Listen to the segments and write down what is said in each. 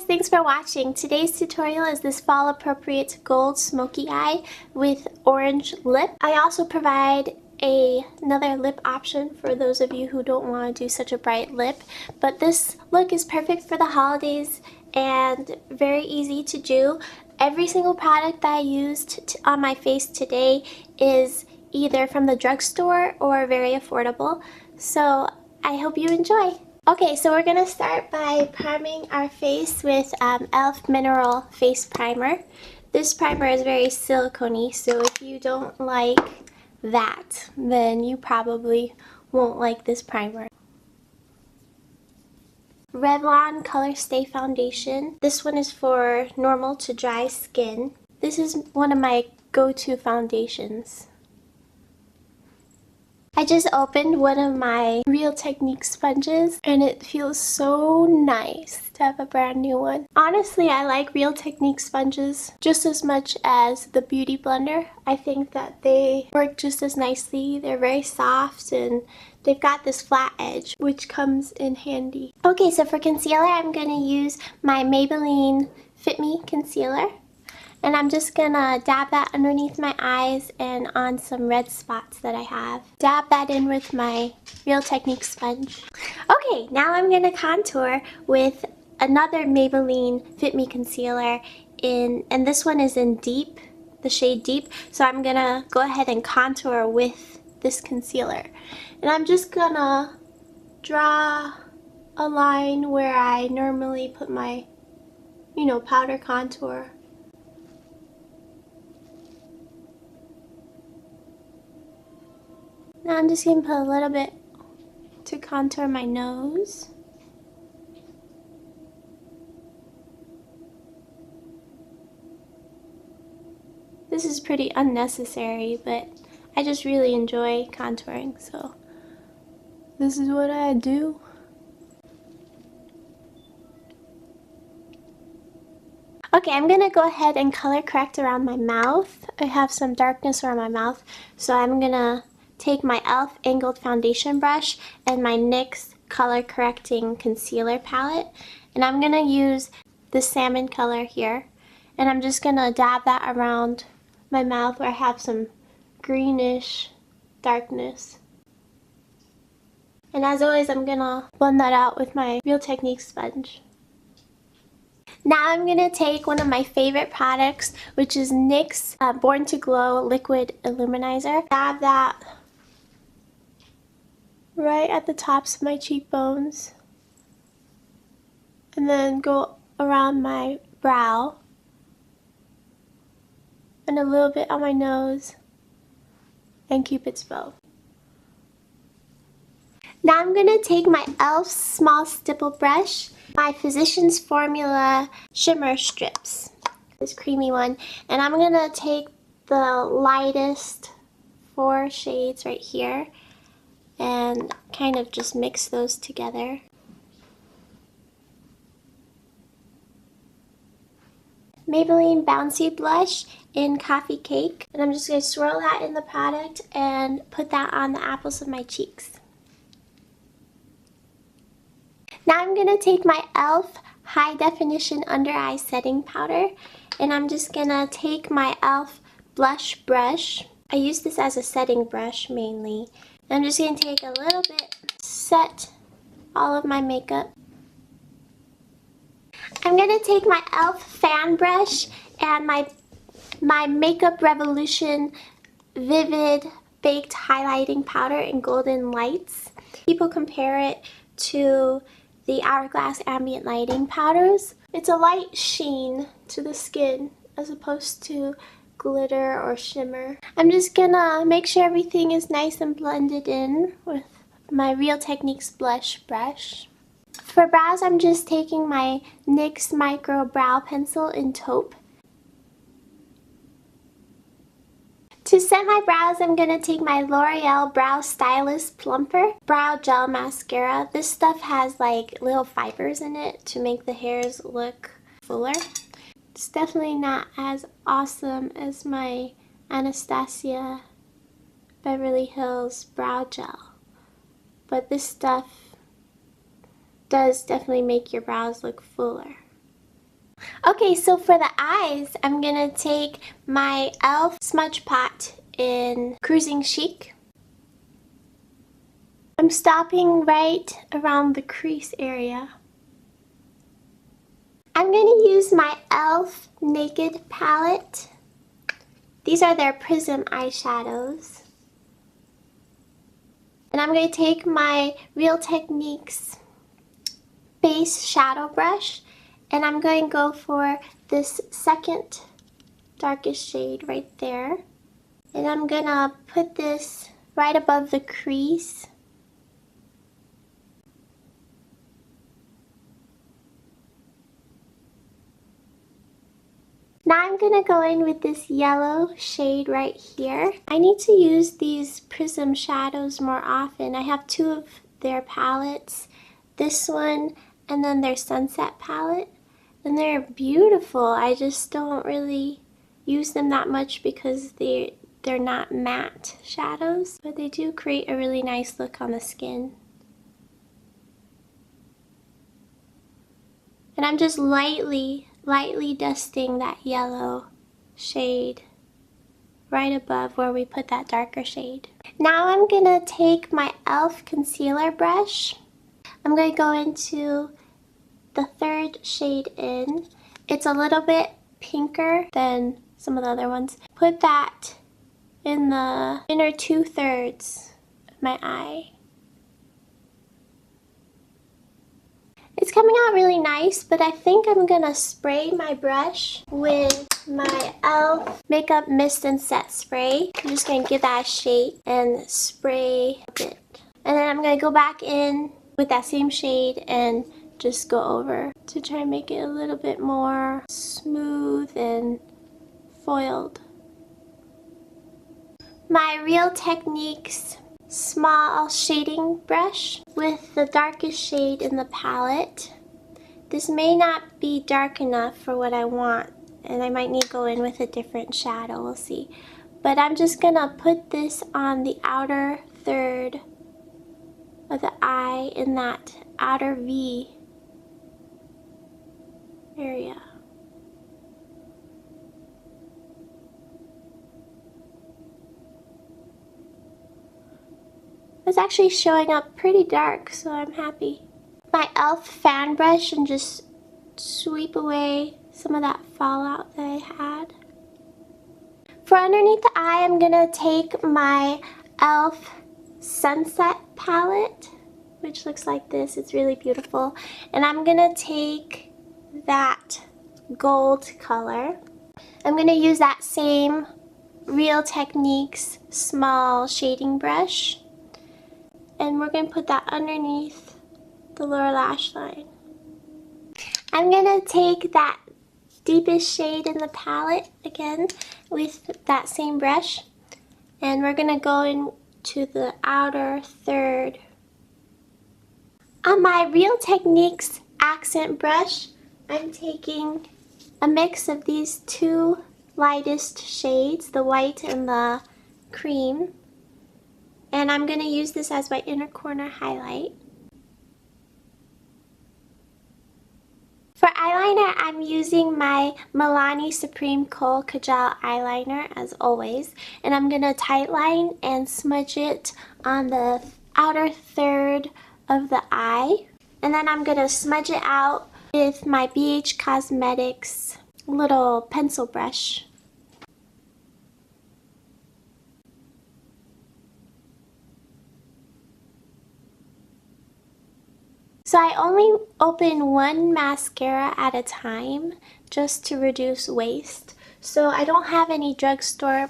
thanks for watching. Today's tutorial is this fall appropriate gold smoky eye with orange lip. I also provide another lip option for those of you who don't want to do such a bright lip, but this look is perfect for the holidays and very easy to do. Every single product that I used on my face today is either from the drugstore or very affordable, so I hope you enjoy. Okay, so we're going to start by priming our face with e.l.f. Mineral Face Primer. This primer is very silicone-y, so if you don't like that, then you probably won't like this primer. Revlon Color Stay Foundation. This one is for normal to dry skin. This is one of my go-to foundations. I just opened one of my Real Technique sponges and it feels so nice to have a brand new one. Honestly, I like Real Technique sponges just as much as the Beauty Blender. I think that they work just as nicely. They're very soft and they've got this flat edge, which comes in handy. Okay, so for concealer, I'm going to use my Maybelline Fit Me Concealer. And I'm just gonna dab that underneath my eyes and on some red spots that I have. Dab that in with my Real Technique sponge. Okay, now I'm gonna contour with another Maybelline Fit Me Concealer and this one is in Deep, the shade Deep. So I'm gonna go ahead and contour with this concealer. And I'm just gonna draw a line where I normally put my, powder contour. Now I'm just going to put a little bit to contour my nose. This is pretty unnecessary, but I just really enjoy contouring, so this is what I do. Okay, I'm going to go ahead and color correct around my mouth. I have some darkness around my mouth, so I'm going to take my e.l.f. angled foundation brush and my NYX color correcting concealer palette, and I'm going to use the salmon color here, and I'm just going to dab that around my mouth where I have some greenish darkness. And as always, I'm going to blend that out with my Real Technique sponge. Now I'm going to take one of my favorite products, which is NYX Born to Glow Liquid Illuminizer. Dab that right at the tops of my cheekbones, and then go around my brow and a little bit on my nose and Cupid's bow. Now I'm going to take my e.l.f. small stipple brush, my Physicians Formula shimmer strips, this creamy one, and I'm going to take the lightest 4 shades right here and kind of just mix those together. Maybelline Bouncy Blush in Coffee Cake, and I'm just going to swirl that in the product and put that on the apples of my cheeks. Now I'm going to take my e.l.f. High Definition Under Eye Setting Powder, and I'm just going to take my e.l.f. blush brush. I use this as a setting brush mainly. I'm just going to take a little bit, set all of my makeup. I'm going to take my e.l.f. fan brush and my Makeup Revolution Vivid Baked Highlighting Powder in Golden Lights. People compare it to the Hourglass Ambient Lighting powders. It's a light sheen to the skin as opposed to glitter or shimmer. I'm just gonna make sure everything is nice and blended in with my Real Techniques blush brush. For brows, I'm just taking my NYX Micro Brow Pencil in Taupe. To set my brows, I'm going to take my L'Oreal Brow Stylist Plumper Brow Gel Mascara. This stuff has like little fibers in it to make the hairs look fuller. It's definitely not as awesome as my Anastasia Beverly Hills Brow Gel, but this stuff does definitely make your brows look fuller. Okay, so for the eyes, I'm gonna take my e.l.f. smudge pot in Cruising Chic. I'm stopping right around the crease area. I'm gonna use my e.l.f. Naked palette. These are their Prism eyeshadows. And I'm going to take my Real Techniques base shadow brush and I'm going to go for this second darkest shade right there. And I'm going to put this right above the crease. Now I'm going to go in with this yellow shade right here. I need to use these Prism shadows more often. I have two of their palettes, this one and then their Sunset palette. And they're beautiful. I just don't really use them that much because they're not matte shadows, but they do create a really nice look on the skin. And I'm just lightly dusting that yellow shade right above where we put that darker shade. Now I'm gonna take my e.l.f. concealer brush. I'm gonna go into the third shade in. It's a little bit pinker than some of the other ones. Put that in the inner 2/3 of my eye. It's coming out really nice, but I think I'm gonna spray my brush with my e.l.f. Makeup Mist and Set Spray. I'm just gonna give that a shake and spray a bit. And then I'm gonna go back in with that same shade and just go over to try and make it a little bit more smooth and foiled. My Real Techniques small shading brush with the darkest shade in the palette. This may not be dark enough for what I want, and I might need to go in with a different shadow, we'll see. But I'm just gonna put this on the outer third of the eye in that outer V area. It's actually showing up pretty dark, so I'm happy. My e.l.f. fan brush and just sweep away some of that fallout that I had. For underneath the eye, I'm gonna take my e.l.f. Sunset palette, which looks like this. It's really beautiful. And I'm gonna take that gold color. I'm gonna use that same Real Techniques small shading brush. And we're going to put that underneath the lower lash line. I'm going to take that deepest shade in the palette again with that same brush. And we're going to go into the outer third. On my Real Techniques accent brush, I'm taking a mix of these two lightest shades, the white and the cream. And I'm going to use this as my inner corner highlight. For eyeliner, I'm using my Milani Supreme Kohl Kajal eyeliner as always. And I'm going to tightline and smudge it on the outer third of the eye. And then I'm going to smudge it out with my BH Cosmetics little pencil brush. So I only open one mascara at a time just to reduce waste. So I don't have any drugstore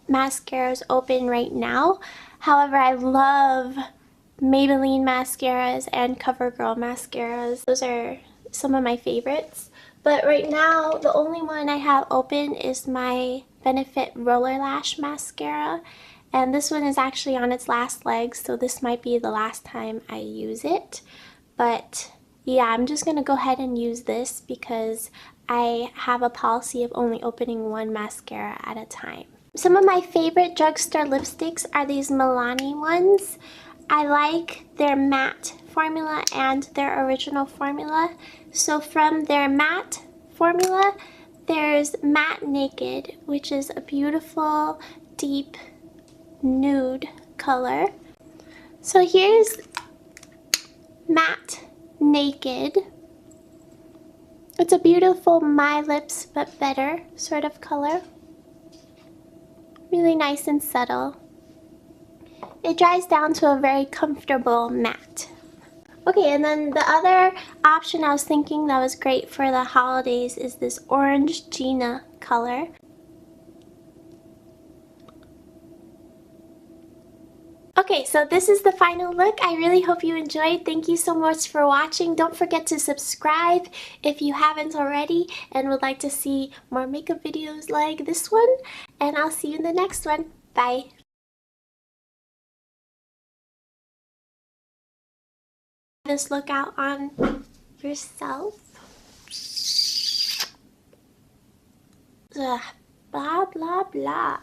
mascaras open right now. However, I love Maybelline mascaras and CoverGirl mascaras. Those are some of my favorites. But right now, the only one I have open is my Benefit Roller Lash Mascara. And this one is actually on its last legs, so this might be the last time I use it. But yeah, I'm just going to go ahead and use this because I have a policy of only opening one mascara at a time. Some of my favorite drugstore lipsticks are these Milani ones. I like their matte formula and their original formula. So from their matte formula, there's Matte Naked, which is a beautiful, deep nude color. So here's Matte Naked. It's a beautiful My Lips But Better sort of color. Really nice and subtle. It dries down to a very comfortable matte. Okay, and then the other option I was thinking that was great for the holidays is this Orange Gina color. Okay, so this is the final look. I really hope you enjoyed. Thank you so much for watching. Don't forget to subscribe if you haven't already and would like to see more makeup videos like this one. And I'll see you in the next one. Bye. This look out on yourself. Ugh, blah, blah, blah.